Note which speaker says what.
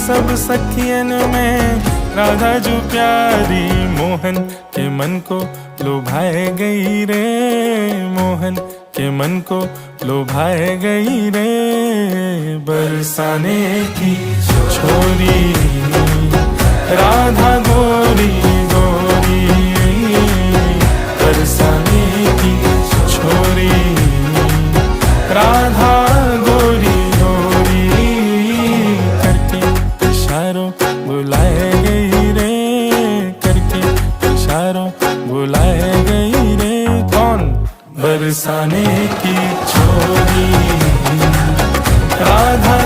Speaker 1: सब सखियन में राधा जो प्यारी, मोहन के मन को लुभाए गई रे, मोहन के मन को लुभाए गई रे। बरसाने की छोरी राधा गोरी गोरी, बरसाने की छोरी राधा गोरी गोरी, करके इशारों बुलाए गई रे, करके इशारों बुलाए गई रे। कौन? बरसाने की छोरी राधा